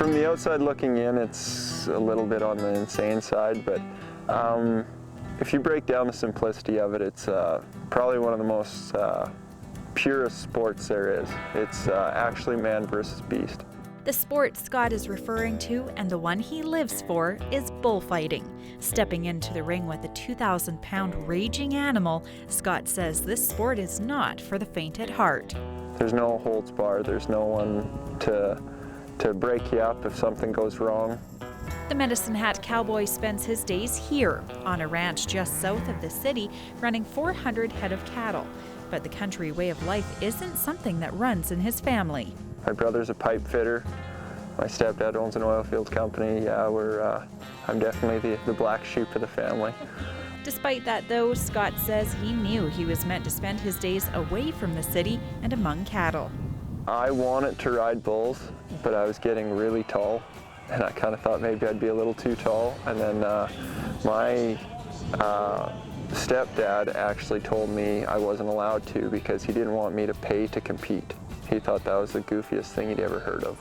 From the outside looking in, it's a little bit on the insane side, but if you break down the simplicity of it, it's probably one of the most purest sports there is. It's actually man versus beast. The sport Scott is referring to, and the one he lives for, is bullfighting. Stepping into the ring with a 2,000-pound raging animal, Scott says this sport is not for the faint at heart. There's no holds barred. There's no one to break you up if something goes wrong. The Medicine Hat cowboy spends his days here, on a ranch just south of the city, running 400 head of cattle. But the country way of life isn't something that runs in his family. My brother's a pipe fitter. My stepdad owns an oil field company. Yeah, I'm definitely the black sheep of the family. Despite that, though, Scott says he knew he was meant to spend his days away from the city and among cattle. I wanted to ride bulls, but I was getting really tall, and I kind of thought maybe I'd be a little too tall. And then my stepdad actually told me I wasn't allowed to because he didn't want me to pay to compete. He thought that was the goofiest thing he'd ever heard of.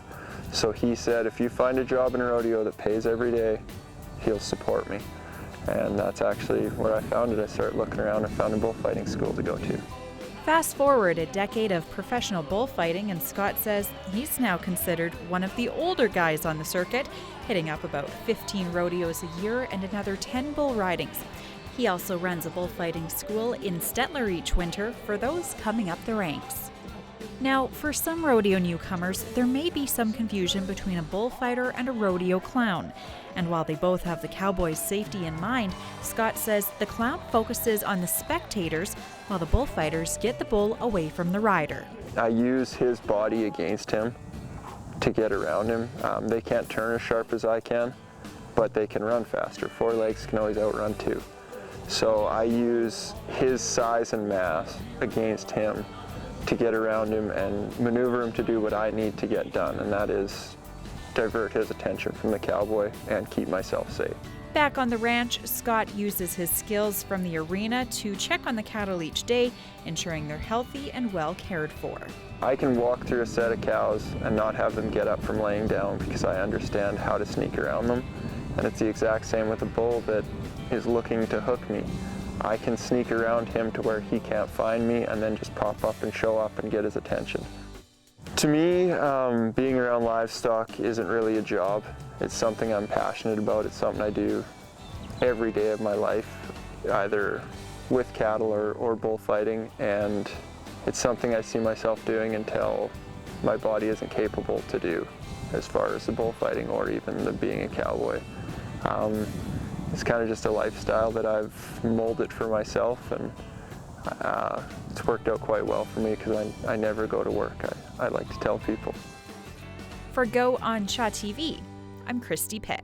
So he said, if you find a job in a rodeo that pays every day, he'll support me. And that's actually where I found it. I started looking around and found a bullfighting school to go to. Fast forward a decade of professional bullfighting, and Scott says he's now considered one of the older guys on the circuit, hitting up about 15 rodeos a year and another 10 bull ridings. He also runs a bullfighting school in Stettler each winter for those coming up the ranks. Now, for some rodeo newcomers, there may be some confusion between a bullfighter and a rodeo clown. And while they both have the cowboy's safety in mind, Scott says the clown focuses on the spectators, while the bullfighters get the bull away from the rider. I use his body against him to get around him. They can't turn as sharp as I can, but they can run faster. Four legs can always outrun two. So I use his size and mass against him to get around him and maneuver him to do what I need to get done, and that is divert his attention from the cowboy and keep myself safe. Back on the ranch, Scott uses his skills from the arena to check on the cattle each day, ensuring they're healthy and well cared for. I can walk through a set of cows and not have them get up from laying down because I understand how to sneak around them, and it's the exact same with a bull that is looking to hook me. I can sneak around him to where he can't find me and then just pop up and show up and get his attention. To me, being around livestock isn't really a job. It's something I'm passionate about. It's something I do every day of my life, either with cattle or bullfighting, and it's something I see myself doing until my body isn't capable to do as far as the bullfighting or even the being a cowboy. It's kind of just a lifestyle that I've molded for myself, and it's worked out quite well for me because I never go to work. I like to tell people. For Go on Shaw TV, I'm Christy Pitt.